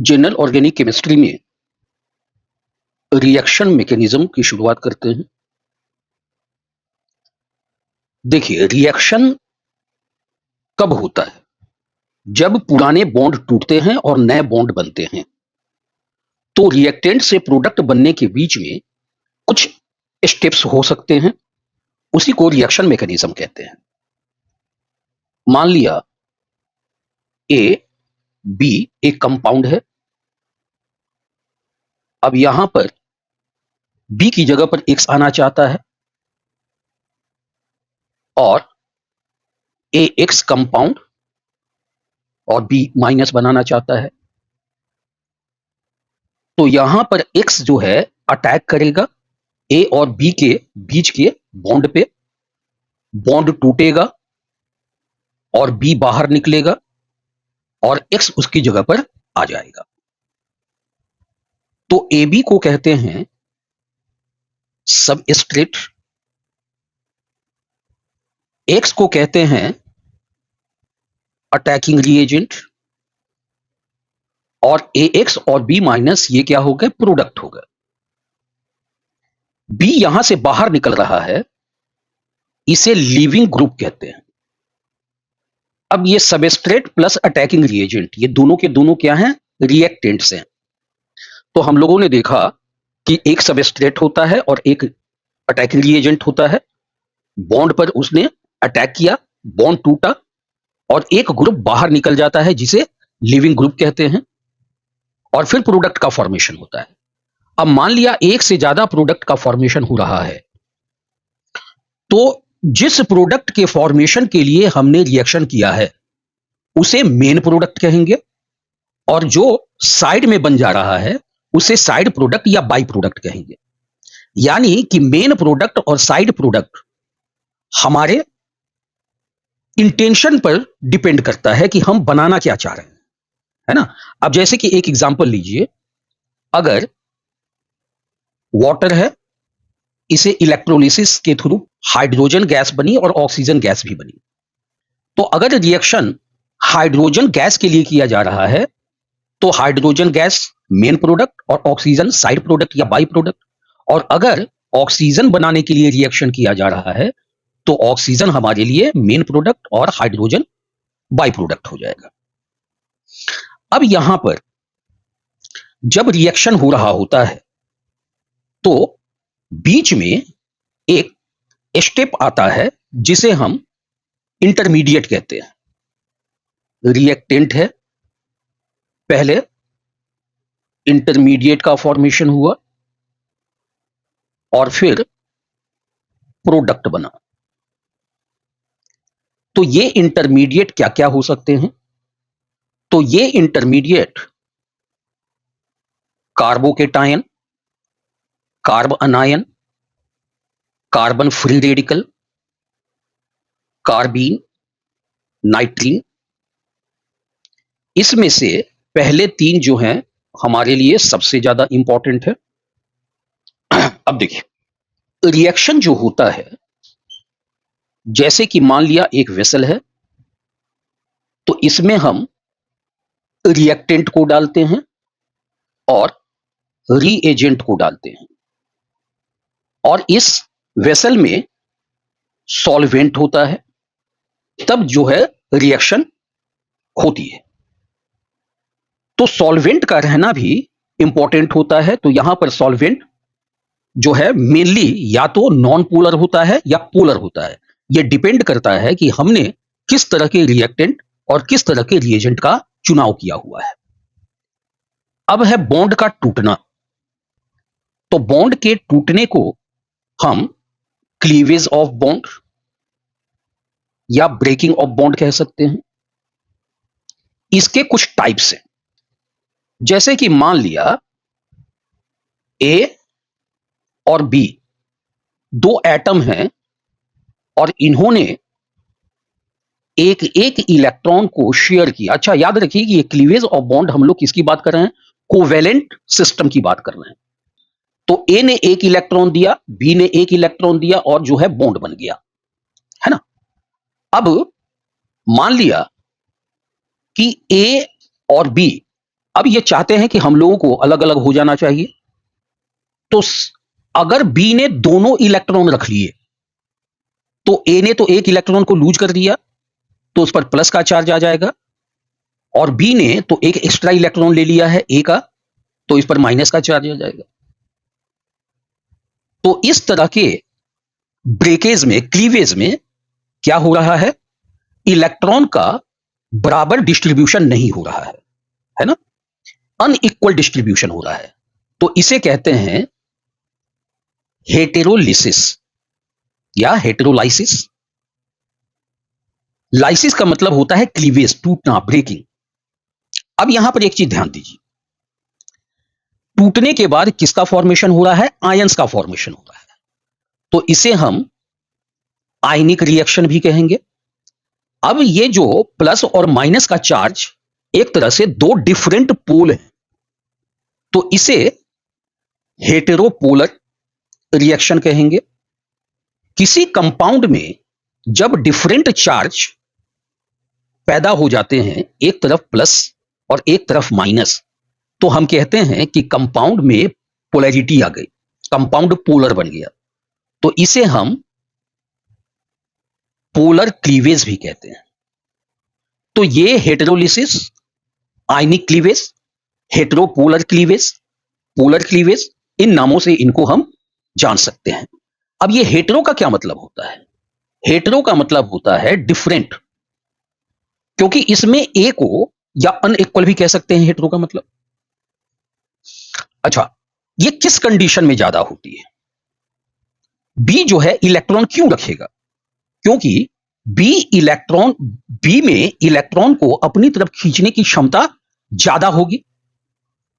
General organic chemistry में reaction mechanism की शुरुआत करते हैं। देखिए, रिएक्शन कब होता है? जब पुराने बॉन्ड टूटते हैं और नए बॉन्ड बनते हैं। तो रिएक्टेंट से प्रोडक्ट बनने के बीच में कुछ स्टेप्स हो सकते हैं, उसी को रिएक्शन मैकेनिज्म कहते हैं। मान लिया ए बी एक कंपाउंड है। अब यहां पर बी की जगह पर एक्स आना चाहता है और ए एक्स कंपाउंड और बी माइनस बनाना चाहता है। तो यहां पर एक्स जो है अटैक करेगा ए और बी के बीच के बॉन्ड पे। बॉन्ड टूटेगा और बी बाहर निकलेगा और एक्स उसकी जगह पर आ जाएगा। तो ए बी को कहते हैं सबस्ट्रेट, एक्स को कहते हैं अटैकिंग रिएजेंट और ए एक्स और बी माइनस ये क्या हो गए? प्रोडक्ट हो गए। बी यहां से बाहर निकल रहा है, इसे लीविंग ग्रुप कहते हैं। अब ये सबस्ट्रेट प्लस अटैकिंग रिएजेंट ये दोनों के दोनों क्या हैं? रिएक्टेंट्स हैं। तो हम लोगों ने देखा कि एक सबस्ट्रेट होता है और एक अटैकिंग रिएजेंट होता है। बॉन्ड पर उसने अटैक किया, बॉन्ड टूटा और एक ग्रुप बाहर निकल जाता है जिसे लिविंग ग्रुप कहते हैं और फिर प्रोडक्ट का फॉर्मेशन होता है। अब मान लिया एक से ज्यादा प्रोडक्ट का फॉर्मेशन हो रहा है, तो जिस प्रोडक्ट के फॉर्मेशन के लिए हमने रिएक्शन किया है उसे मेन प्रोडक्ट कहेंगे और जो साइड में बन जा रहा है उसे साइड प्रोडक्ट या बाई प्रोडक्ट कहेंगे। यानी कि मेन प्रोडक्ट और साइड प्रोडक्ट हमारे इंटेंशन पर डिपेंड करता है कि हम बनाना क्या चाह रहे हैं, है ना। अब जैसे कि एक एग्जांपल लीजिए, अगर वाटर है, इसे इलेक्ट्रोलिसिस के थ्रू हाइड्रोजन गैस बनी और ऑक्सीजन गैस भी बनी। तो अगर रिएक्शन हाइड्रोजन गैस के लिए किया जा रहा है तो हाइड्रोजन गैस मेन प्रोडक्ट और ऑक्सीजन साइड प्रोडक्ट या बाई प्रोडक्ट। और अगर ऑक्सीजन बनाने के लिए रिएक्शन किया जा रहा है तो ऑक्सीजन हमारे लिए मेन प्रोडक्ट और हाइड्रोजन बाई प्रोडक्ट हो जाएगा। अब यहां पर जब रिएक्शन हो रहा होता है तो बीच में एक स्टेप आता है जिसे हम इंटरमीडिएट कहते हैं। रिएक्टेंट है, पहले इंटरमीडिएट का फॉर्मेशन हुआ और फिर प्रोडक्ट बना। तो ये इंटरमीडिएट क्या क्या हो सकते हैं? तो ये intermediate carbocation, carb अनायन, carbon free radical, carbene, नाइट्रीन, इसमें से पहले तीन जो हैं हमारे लिए सबसे ज्यादा इंपॉर्टेंट है। अब देखिए, रिएक्शन जो होता है, जैसे कि मान लिया एक वेसल है, तो इसमें हम रिएक्टेंट को डालते हैं और रीएजेंट को डालते हैं और इस वेसल में सॉल्वेंट होता है, तब जो है रिएक्शन होती है। तो सॉल्वेंट का रहना भी इंपॉर्टेंट होता है। तो यहां पर सॉल्वेंट जो है मेनली या तो नॉन पोलर होता है या पोलर होता है। यह डिपेंड करता है कि हमने किस तरह के रिएक्टेंट और किस तरह के रिएजेंट का चुनाव किया हुआ है। अब है बॉन्ड का टूटना। तो बॉन्ड के टूटने को हम क्लीवेज ऑफ बॉन्ड या ब्रेकिंग ऑफ बॉन्ड कह सकते हैं। इसके कुछ टाइप्स हैं, जैसे कि मान लिया ए और बी दो एटम हैं और इन्होंने एक एक इलेक्ट्रॉन को शेयर किया। अच्छा, याद रखिए कि ये क्लीवेज ऑफ बॉन्ड हम लोग किसकी बात कर रहे हैं? कोवेलेंट सिस्टम की बात कर रहे हैं। तो ए ने एक इलेक्ट्रॉन दिया, बी ने एक इलेक्ट्रॉन दिया और जो है बॉन्ड बन गया, है ना। अब मान लिया कि ए और बी अब ये चाहते हैं कि हम लोगों को अलग अलग हो जाना चाहिए। तो अगर बी ने दोनों इलेक्ट्रॉन रख लिए तो ए ने तो एक इलेक्ट्रॉन को लूज कर दिया, तो उस पर प्लस का चार्ज आ जाएगा, और बी ने तो एक एक्स्ट्रा इलेक्ट्रॉन ले लिया है ए का, तो इस पर माइनस का चार्ज आ जाएगा। तो इस तरह के ब्रेकेज में, क्लीवेज में क्या हो रहा है, इलेक्ट्रॉन का बराबर डिस्ट्रीब्यूशन नहीं हो रहा है ना, अनइक्वल डिस्ट्रीब्यूशन हो रहा है। तो इसे कहते हैं हेटेरोलिसिस या हेटेरोलाइसिस। लाइसिस का मतलब होता है क्लीवेज, टूटना, ब्रेकिंग। अब यहां पर एक चीज ध्यान दीजिए, टूटने के बाद किसका फॉर्मेशन हो रहा है, आयंस का फॉर्मेशन हो रहा है। तो इसे हम आयनिक रिएक्शन भी कहेंगे। अब ये जो प्लस और माइनस का चार्ज एक तरह से दो डिफरेंट पोल हैं, तो इसे हेटेरोपोलर रिएक्शन कहेंगे। किसी कंपाउंड में जब डिफरेंट चार्ज पैदा हो जाते हैं, एक तरफ प्लस और एक तरफ माइनस, तो हम कहते हैं कि कंपाउंड में पोलैरिटी आ गई, कंपाउंड पोलर बन गया। तो इसे हम पोलर क्लीवेज भी कहते हैं। तो ये हेटेरोलिसिस, आयनिक क्लीवेज, हेटेरोपोलर क्लीवेज, पोलर क्लीवेज, इन नामों से इनको हम जान सकते हैं। अब ये हेटेरो का क्या मतलब होता है, हेटेरो का मतलब होता है डिफरेंट, क्योंकि इसमें ए को या अनइक्वल भी कह सकते हैं हेटेरो का मतलब। अच्छा, ये किस कंडीशन में ज्यादा होती है, बी जो है इलेक्ट्रॉन क्यों रखेगा, क्योंकि बी में इलेक्ट्रॉन को अपनी तरफ खींचने की क्षमता ज्यादा होगी,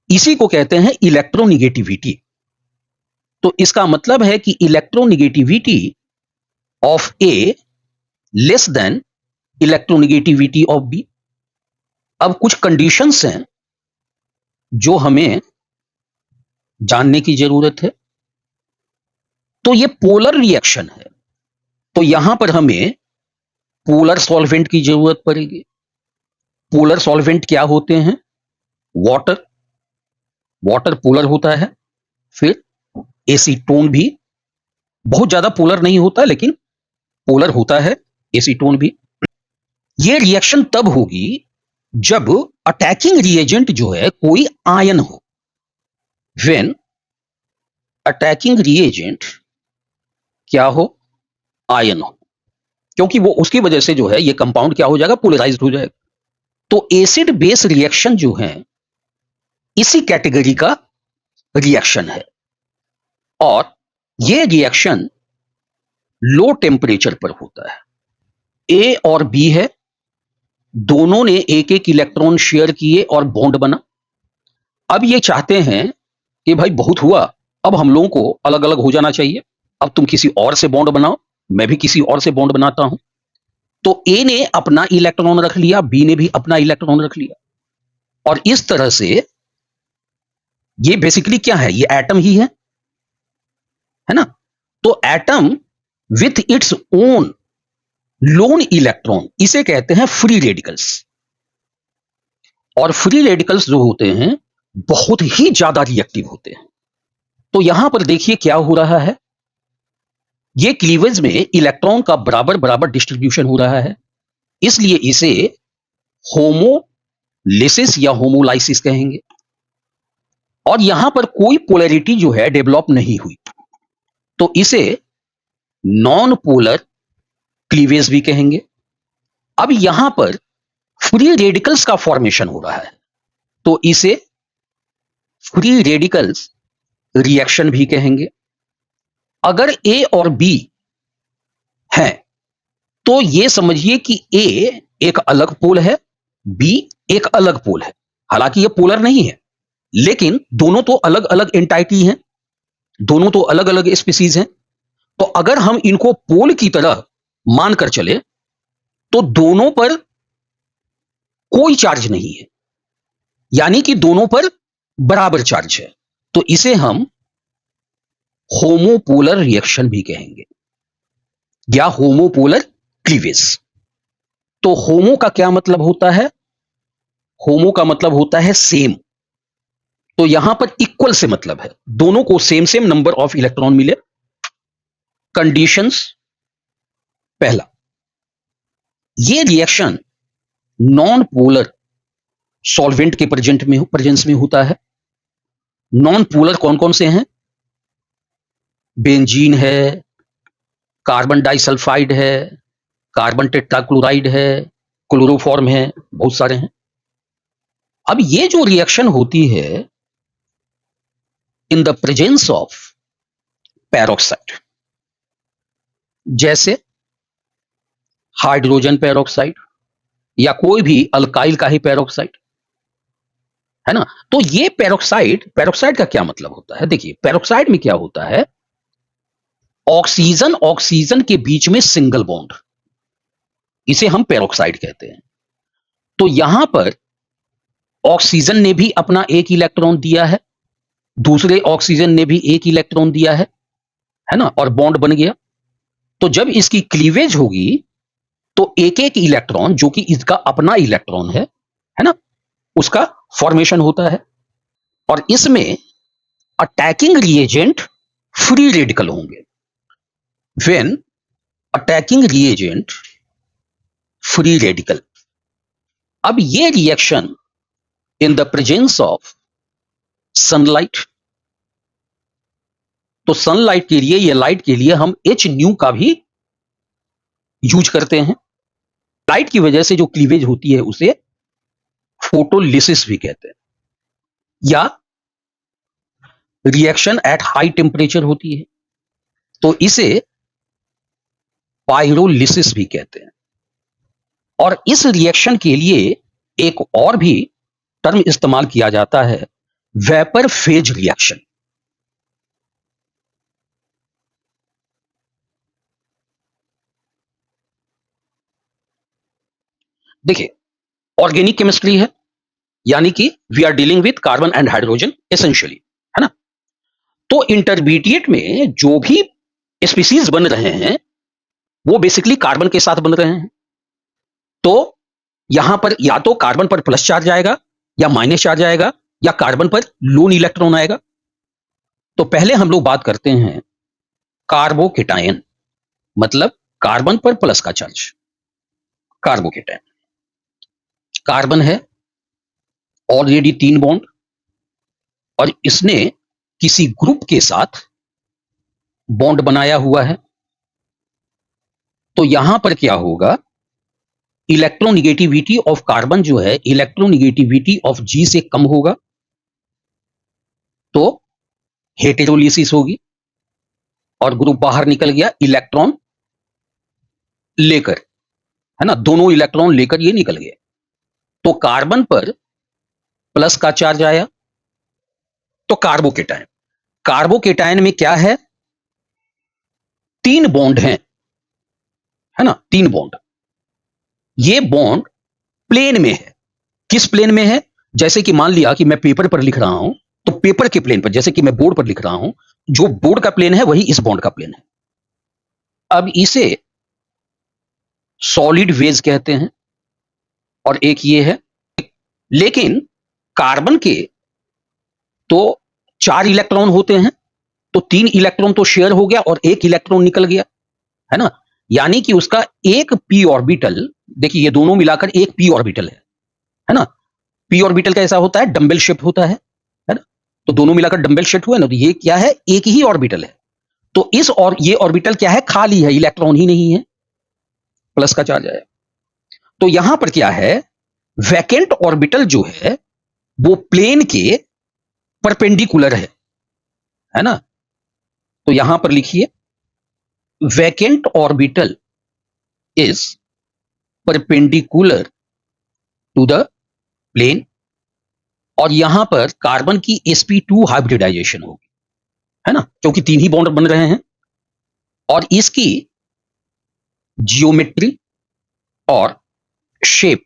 इसी को कहते हैं इलेक्ट्रोनिगेटिविटी। तो इसका मतलब है कि electronegativity of A less than electronegativity of B. अब कुछ कंडीशंस हैं जो हमें जानने की जरूरत है। तो ये पोलर रिएक्शन है, तो यहां पर हमें पोलर सॉल्वेंट की जरूरत पड़ेगी। पोलर सॉल्वेंट क्या होते हैं, वाटर, वाटर पोलर होता है, फिर एसीटोन भी बहुत ज्यादा पोलर नहीं होता लेकिन पोलर होता है, एसीटोन भी। ये रिएक्शन तब होगी जब अटैकिंग रिएजेंट जो है कोई आयन हो, व्हेन अटैकिंग रिएजेंट क्या हो, आयन हो, क्योंकि वो उसकी वजह से जो है ये कंपाउंड क्या हो जाएगा, पोलराइज्ड हो जाएगा। तो एसिड बेस रिएक्शन जो है इसी कैटेगरी का रिएक्शन है, और ये रिएक्शन लो टेम्परेचर पर होता है। ए और बी है, दोनों ने एक एक इलेक्ट्रॉन शेयर किए और बॉन्ड बना। अब ये चाहते हैं कि भाई बहुत हुआ, अब हम लोगों को अलग अलग हो जाना चाहिए, अब तुम किसी और से बॉन्ड बनाओ, मैं भी किसी और से बॉन्ड बनाता हूं। तो ए ने अपना इलेक्ट्रॉन रख लिया, बी ने भी अपना इलेक्ट्रॉन रख लिया, और इस तरह से ये बेसिकली क्या है, ये एटम ही है ना। तो atom with its own loan electron, इसे कहते हैं फ्री रेडिकल्स। और फ्री रेडिकल्स जो होते हैं बहुत ही ज्यादा रिएक्टिव होते हैं। तो यहां पर देखिए क्या हो रहा है, ये क्लीवेज में इलेक्ट्रॉन का बराबर बराबर डिस्ट्रीब्यूशन हो रहा है, इसलिए इसे होमोलिसिस या होमोलाइसिस कहेंगे। और यहां पर कोई पोलैरिटी जो है डेवलप नहीं हुई, तो इसे नॉन पोलर क्लीवेज भी कहेंगे। अब यहां पर फ्री रेडिकल्स का फॉर्मेशन हो रहा है, तो इसे फ्री रेडिकल्स रिएक्शन भी कहेंगे। अगर ए और बी है तो ये समझिए कि ए एक अलग पोल है, बी एक अलग पोल है। हालांकि ये पोलर नहीं है, लेकिन दोनों तो अलग अलग एंटाइटी हैं, दोनों तो अलग अलग स्पीसीज हैं। तो अगर हम इनको पोल की तरह मानकर चले तो दोनों पर कोई चार्ज नहीं है, यानी कि दोनों पर बराबर चार्ज है, तो इसे हम होमोपोलर रिएक्शन भी कहेंगे या होमोपोलर क्लीवेज। तो होमो का क्या मतलब होता है, होमो का मतलब होता है सेम, तो यहां पर इक्वल से मतलब है दोनों को same same number of electron मिले। कंडीशंस, पहला, ये रिएक्शन नॉन पोलर सॉल्वेंट के प्रेजेंस में होता है। नॉन पोलर कौन कौन से हैं? बेंजीन है, कार्बन डाइसल्फाइड है, कार्बन टेट्राक्लोराइड है, क्लोरोफॉर्म है, बहुत सारे हैं। अब ये जो रिएक्शन होती है in the presence of peroxide, जैसे हाइड्रोजन पेरोक्साइड या कोई भी अल्काइल का ही पेरोक्साइड, है ना। तो ये पेरोक्साइड का क्या मतलब होता है? देखिए, पेरोक्साइड में क्या होता है, ऑक्सीजन ऑक्सीजन के बीच में सिंगल बॉन्ड, इसे हम पेरोक्साइड कहते हैं। तो यहां पर ऑक्सीजन ने भी अपना एक इलेक्ट्रॉन दिया है, दूसरे ऑक्सीजन ने भी एक इलेक्ट्रॉन दिया है ना, और बॉन्ड बन गया। तो जब इसकी क्लीवेज होगी तो एक एक इलेक्ट्रॉन जो कि इसका अपना इलेक्ट्रॉन है ना, उसका फॉर्मेशन होता है। और इसमें अटैकिंग रिएजेंट फ्री रेडिकल होंगे। When attacking reagent free radical, अब ये reaction in the presence of sunlight, तो सनलाइट के लिए या लाइट के लिए हम एच न्यू का भी यूज करते हैं। लाइट की वजह से जो क्लीवेज होती है उसे फोटोलिसिस भी कहते हैं, या रिएक्शन एट हाई टेम्परेचर होती है तो इसे पायरोलिसिस भी कहते हैं। और इस रिएक्शन के लिए एक और भी टर्म इस्तेमाल किया जाता है, वेपर फेज रिएक्शन। देखिए, ऑर्गेनिक केमिस्ट्री है, यानी कि we are dealing with carbon and hydrogen essentially, है ना। तो इंटरमीडिएट में जो भी स्पीसीज बन रहे हैं वो बेसिकली कार्बन के साथ बन रहे हैं। तो यहां पर या तो कार्बन पर प्लस चार्ज आएगा या माइनस चार्ज आएगा, या कार्बन पर लोन इलेक्ट्रॉन आएगा। तो पहले हम लोग बात करते हैं कार्बोकेटायन, मतलब कार्बन पर प्लस का चार्ज, कार्बोकेटायन। कार्बन है ऑलरेडी 3 बॉन्ड, और इसने किसी ग्रुप के साथ बॉन्ड बनाया हुआ है। तो यहां पर क्या होगा, इलेक्ट्रोनिगेटिविटी ऑफ कार्बन जो है इलेक्ट्रोनिगेटिविटी ऑफ जी से कम होगा, तो हेटेरोलिसिस होगी और ग्रुप बाहर निकल गया इलेक्ट्रॉन लेकर, है ना, दोनों इलेक्ट्रॉन लेकर ये निकल गए। तो कार्बन पर प्लस का चार्ज आया, तो कार्बोकेटायन। कार्बोकेटायन में क्या है, 3 बॉन्ड हैं, है ना, 3 बॉन्ड। ये बॉन्ड प्लेन में है। किस प्लेन में है? जैसे कि मान लिया कि मैं पेपर पर लिख रहा हूं, तो पेपर के प्लेन पर, जैसे कि मैं बोर्ड पर लिख रहा हूं, जो बोर्ड का प्लेन है वही इस बॉन्ड का प्लेन है। अब इसे सॉलिड वेज कहते हैं, और एक ये है। लेकिन कार्बन के तो 4 इलेक्ट्रॉन होते हैं, तो 3 इलेक्ट्रॉन तो शेयर हो गया और 1 इलेक्ट्रॉन निकल गया, है ना। यानी कि उसका एक पी ऑर्बिटल, देखिए ये दोनों मिलाकर एक पी ऑर्बिटल है ना। पी ऑर्बिटल कैसा होता है, डंबल शेप होता है ना। तो दोनों मिलाकर डंबल शेप हुआ ना, तो ये क्या है, एक ही ऑर्बिटल है। तो इस और ये ऑर्बिटल क्या है, खाली है, इलेक्ट्रॉन ही नहीं है, प्लस का चार्ज आया। तो यहां पर क्या है, वैकेंट ऑर्बिटल जो है वो प्लेन के परपेंडिकुलर है ना। तो यहां पर लिखिए, vacant orbital is perpendicular to the plane, और यहां पर कार्बन की sp2 हाइब्रिडाइजेशन होगी, है ना, क्योंकि 3 ही बॉन्ड बन रहे हैं। और इसकी जियोमेट्री और शेप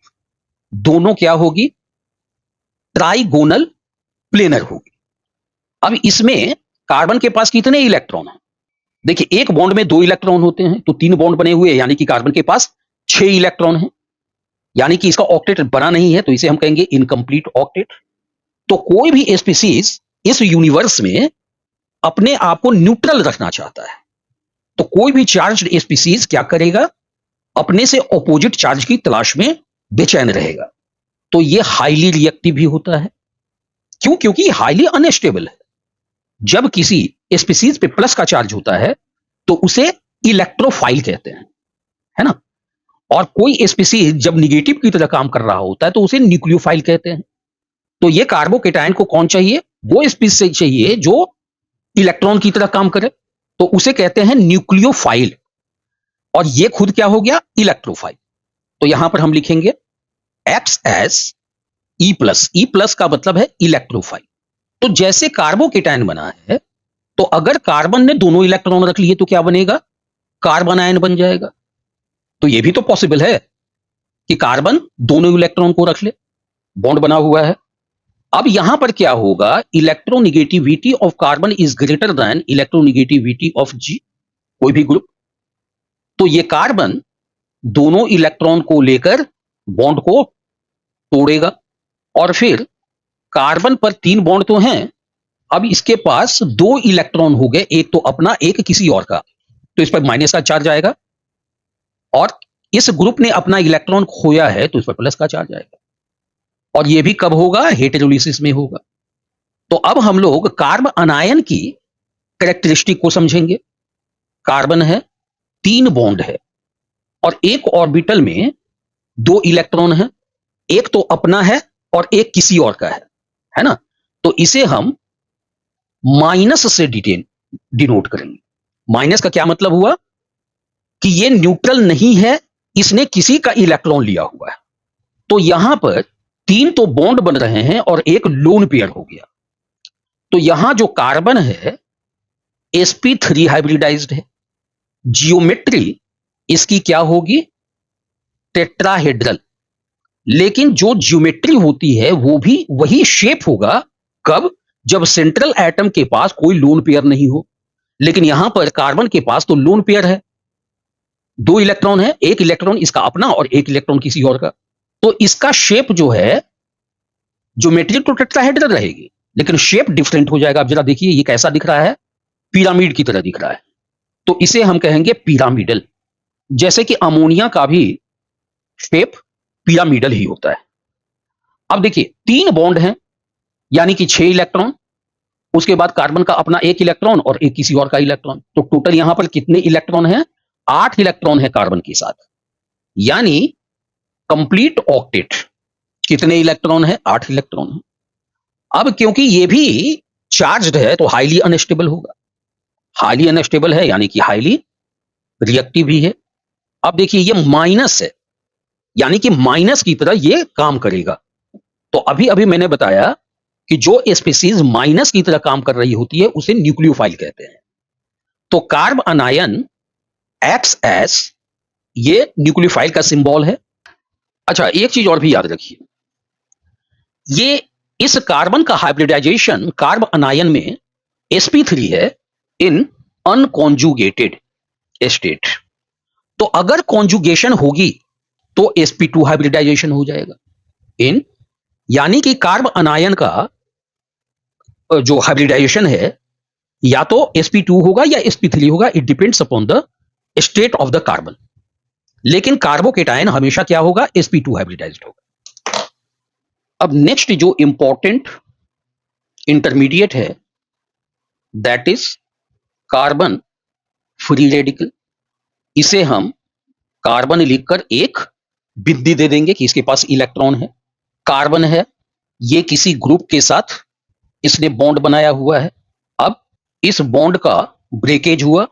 दोनों क्या होगी, ट्राइगोनल प्लेनर होगी। अब इसमें कार्बन के पास कितने इलेक्ट्रॉन हैं? देखिए, एक बॉन्ड में 2 इलेक्ट्रॉन होते हैं, तो 3 बॉन्ड बने हुए हैं, यानी कि कार्बन के पास 6 इलेक्ट्रॉन हैं। यानी कि इसका ऑक्टेट बना नहीं है, तो इसे हम कहेंगे इनकम्प्लीट ऑक्टेट। तो कोई भी स्पीसीज इस यूनिवर्स में अपने आप को न्यूट्रल रखना चाहता है, तो कोई भी चार्ज्ड स्पीसीज क्या करेगा, अपने से ऑपोजिट चार्ज की तलाश में बेचैन रहेगा। तो ये हाईली रिएक्टिव भी होता है। क्यों? क्योंकि हाईली अनस्टेबल है। जब किसी स्पीसीज पे प्लस का चार्ज होता है तो उसे इलेक्ट्रोफाइल कहते हैं, है ना। और कोई स्पीसीज जब निगेटिव की तरह काम कर रहा होता है तो उसे न्यूक्लियोफाइल कहते हैं। तो ये कार्बोकेटायन को कौन चाहिए? वो स्पीसीज चाहिए जो इलेक्ट्रॉन की तरह काम करे, तो उसे कहते हैं न्यूक्लियोफाइल। और ये खुद क्या हो गया? इलेक्ट्रोफाइल। तो यहां पर हम लिखेंगे x S E plus. E plus का मतलब है इलेक्ट्रोफाइल। तो जैसे कार्बोकेटायन बना है, तो अगर कार्बन ने दोनों इलेक्ट्रॉन रख लिए तो क्या बनेगा? कार्बन आयन बन जाएगा। तो यह भी तो पॉसिबल है कि कार्बन दोनों इलेक्ट्रॉन को रख ले, बॉन्ड बना हुआ है। अब यहां पर क्या होगा? Electronegativity of carbon is greater than electronegativity of G, कोई भी ग्रुप। तो ये कार्बन दोनों इलेक्ट्रॉन को लेकर बॉन्ड को तोड़ेगा, और फिर कार्बन पर 3 बॉन्ड तो हैं, अब इसके पास 2 इलेक्ट्रॉन हो गए, एक तो अपना, एक किसी और का। तो इस पर माइनस का चार्ज आएगा, और इस ग्रुप ने अपना इलेक्ट्रॉन खोया है तो इस पर प्लस का चार्ज आएगा। और यह भी कब होगा? हेटेरोलिसिस में होगा। तो अब हम लोग कार्ब अनायन की कैरेक्टरिस्टिक को समझेंगे। कार्बन है, 3 बॉन्ड है, और एक ऑर्बिटल में 2 इलेक्ट्रॉन है, एक तो अपना है और एक किसी और का है ना। तो इसे हम माइनस से डिनोट करेंगे। माइनस का क्या मतलब हुआ? कि ये न्यूट्रल नहीं है, इसने किसी का इलेक्ट्रॉन लिया हुआ है। तो यहां पर 3 तो बॉन्ड बन रहे हैं और एक लोन पेयर हो गया। तो यहां जो कार्बन है sp3 हाइब्रिडाइज्ड है। जियोमेट्री इसकी क्या होगी? टेट्राहेड्रल। लेकिन जो ज्योमेट्री होती है वो भी वही शेप होगा। कब? जब सेंट्रल एटम के पास कोई लोन पेयर नहीं हो। लेकिन यहां पर कार्बन के पास तो लोन पेयर है, 2 इलेक्ट्रॉन है, एक इलेक्ट्रॉन इसका अपना और एक इलेक्ट्रॉन किसी और का। तो इसका शेप जो है, ज्योमेट्री तो टेट्राहेड्रल रहेगी, लेकिन शेप डिफरेंट हो जाएगा। अब जरा देखिए ये कैसा दिख रहा है? पिरामिड की तरह दिख रहा है। तो इसे हम कहेंगे पिरामिडल। जैसे कि अमोनिया का भी शेप पिरामिडल ही होता है। अब देखिए 3 बॉन्ड हैं, यानी कि 6 इलेक्ट्रॉन, उसके बाद कार्बन का अपना 1 इलेक्ट्रॉन और एक किसी और का इलेक्ट्रॉन। तो टोटल यहां पर कितने इलेक्ट्रॉन हैं? 8 इलेक्ट्रॉन है कार्बन के साथ, यानी कंप्लीट ऑक्टेट। कितने इलेक्ट्रॉन है? 8 इलेक्ट्रॉन है। अब क्योंकि ये भी चार्ज्ड है तो हाईली अनस्टेबल होगा। हाईली अनस्टेबल है यानी कि हाईली रिएक्टिव भी है। अब देखिए ये माइनस है, यानी कि माइनस की तरह ये काम करेगा। तो अभी अभी मैंने बताया कि जो स्पीसीज माइनस की तरह काम कर रही होती है उसे न्यूक्लियोफाइल कहते हैं। तो कार्ब अनायन XS ये न्यूक्लियोफाइल का सिंबल है। अच्छा, एक चीज और भी याद रखिए, ये इस कार्बन का हाइब्रिडाइजेशन कार्ब अनायन में sp3 है इन अनकॉन्जुगेटेड स्टेट। तो अगर कॉन्जुगेशन होगी तो sp2 हाइब्रिडाइजेशन हो जाएगा इन, यानी कि कार्ब अनायन का जो हाइब्रिडाइजेशन है या तो sp2 होगा या sp3 होगा, it depends upon the state of the carbon. लेकिन कार्बोकेटायन हमेशा क्या होगा? sp2 हाइब्रिडाइज्ड होगा। अब नेक्स्ट जो इंपॉर्टेंट इंटरमीडिएट है that is carbon free radical. इसे हम कार्बन लिखकर एक बिंदी दे देंगे कि इसके पास इलेक्ट्रॉन है। कार्बन है, ये किसी ग्रुप के साथ इसने बॉन्ड बनाया हुआ है। अब इस बॉन्ड का ब्रेकेज हुआ,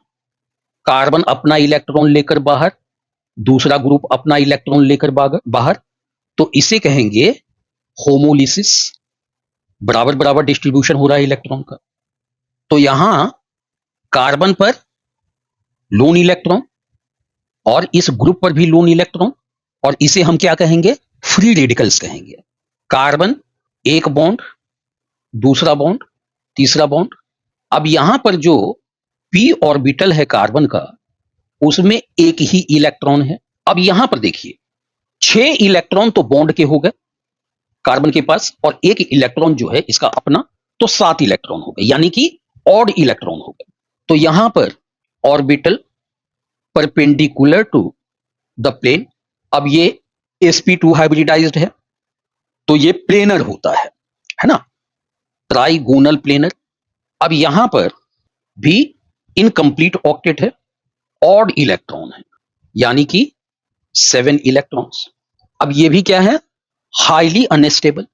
कार्बन अपना इलेक्ट्रॉन लेकर बाहर, दूसरा ग्रुप अपना इलेक्ट्रॉन लेकर बाहर। तो इसे कहेंगे होमोलिसिस। बराबर बराबर डिस्ट्रीब्यूशन हो रहा है इलेक्ट्रॉन का। तो यहां कार्बन पर लोन इलेक्ट्रॉन और इस ग्रुप पर भी लोन इलेक्ट्रॉन, और इसे हम क्या कहेंगे? फ्री रेडिकल्स कहेंगे। कार्बन एक बॉन्ड, दूसरा बॉन्ड, तीसरा बॉन्ड। अब यहां पर जो p ऑर्बिटल है कार्बन का, उसमें एक ही इलेक्ट्रॉन है। अब यहां पर देखिए 6 इलेक्ट्रॉन तो बॉन्ड के हो गए, कार्बन के पास, और एक इलेक्ट्रॉन जो है इसका अपना, तो 7 इलेक्ट्रॉन हो गए, यानी कि ऑड इलेक्ट्रॉन हो गए। तो यहां पर orbital perpendicular to the plane, अब ये sp2 हाइब्रिडाइज्ड है तो ये प्लेनर होता है ना, ट्राइगोनल प्लेनर। अब यहां पर भी इनकम्प्लीट ऑक्टेट है, ऑड इलेक्ट्रॉन है, यानी कि 7 इलेक्ट्रॉन्स। अब ये भी क्या है, हाईली अनस्टेबल,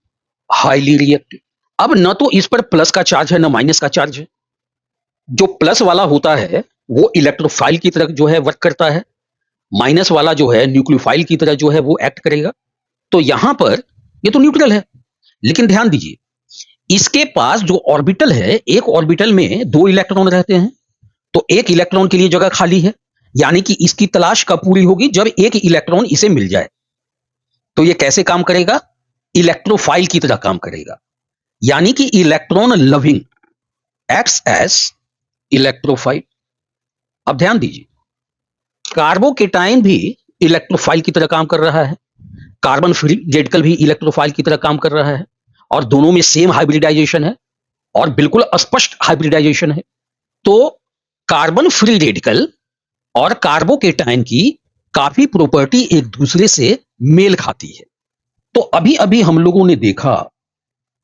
हाईली रिएक्टिव। अब न तो इस पर प्लस का चार्ज है न माइनस का चार्ज है। जो प्लस वाला होता है वो इलेक्ट्रोफाइल की तरह जो है वर्क करता है, माइनस वाला जो है न्यूक्लियोफाइल की तरह जो है वो एक्ट करेगा। तो यहां पर ये तो न्यूट्रल है, लेकिन ध्यान दीजिए इसके पास जो ऑर्बिटल है, एक ऑर्बिटल में 2 इलेक्ट्रॉन रहते हैं, तो एक इलेक्ट्रॉन के लिए जगह खाली है, यानी कि इसकी तलाश कब पूरी होगी, जब एक इलेक्ट्रॉन इसे मिल जाए। तो ये कैसे काम करेगा, इलेक्ट्रोफाइल की तरह काम करेगा, यानी कि electron loving, acts as electrophile. अब ध्यान दीजिए कार्बोकेटाइन भी इलेक्ट्रोफाइल की तरह काम कर रहा है, कार्बन फ्री रेडिकल भी इलेक्ट्रोफाइल की तरह काम कर रहा है, और दोनों में सेम हाइब्रिडाइजेशन है और बिल्कुल अस्पष्ट हाइब्रिडाइजेशन है। तो कार्बन फ्री रेडिकल और कार्बोकेटाइन की काफी प्रॉपर्टी एक दूसरे से मेल खाती है। तो अभी अभी हम लोगों ने देखा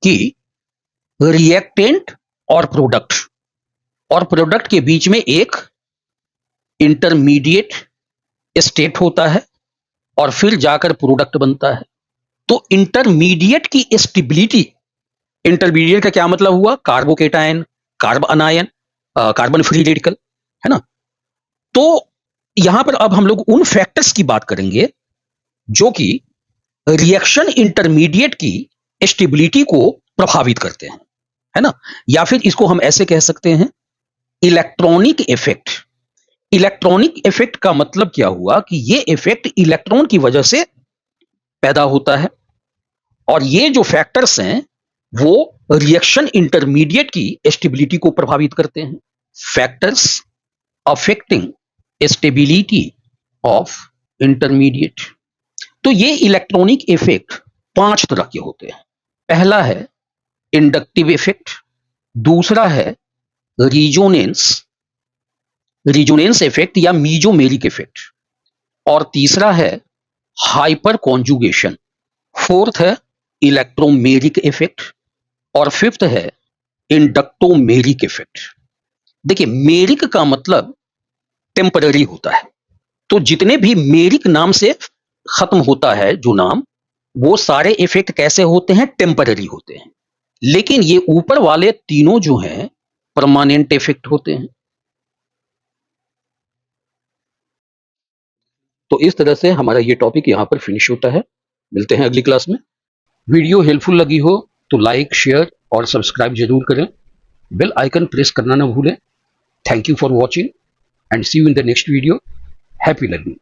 कि रिएक्टेंट और प्रोडक्ट के बीच में एक इंटरमीडिएट स्टेट होता है और फिर जाकर प्रोडक्ट बनता है। तो इंटरमीडिएट की स्टेबिलिटी, इंटरमीडिएट का क्या मतलब हुआ, carbocation, carbon ion, carbon free radical, है ना। तो यहां पर अब हम लोग उन फैक्टर्स की बात करेंगे जो कि रिएक्शन इंटरमीडिएट की स्टेबिलिटी को प्रभावित करते हैं, है ना, या फिर इसको हम ऐसे कह सकते हैं इलेक्ट्रॉनिक इफेक्ट। इलेक्ट्रॉनिक इफेक्ट का मतलब क्या हुआ कि ये इफेक्ट इलेक्ट्रॉन की वजह से पैदा होता है, और ये जो फैक्टर्स हैं वो रिएक्शन इंटरमीडिएट की स्टेबिलिटी को प्रभावित करते हैं। Factors affecting stability of intermediate. तो ये इलेक्ट्रॉनिक इफेक्ट 5 तरह के होते हैं। पहला है इंडक्टिव इफेक्ट, दूसरा है रिजोनेंस इफेक्ट या मीजोमेरिक इफेक्ट, और तीसरा है हाइपर कॉन्जुगेशन, फोर्थ है इलेक्ट्रोमेरिक इफेक्ट, और फिफ्थ है इंडक्टोमेरिक इफेक्ट। देखिए मेरिक का मतलब टेम्पररी होता है, तो जितने भी मेरिक नाम से खत्म होता है जो नाम, वो सारे इफेक्ट कैसे होते हैं, टेम्पररी होते हैं। लेकिन ये ऊपर वाले तीनों जो हैं परमानेंट इफेक्ट होते हैं। तो इस तरह से हमारा ये टॉपिक यहां पर फिनिश होता है। मिलते हैं अगली क्लास में। वीडियो हेल्पफुल लगी हो तो लाइक, शेयर और सब्सक्राइब जरूर करें। बेल आइकन प्रेस करना ना भूलें। Thank you for watching and see you in the next video. Happy learning.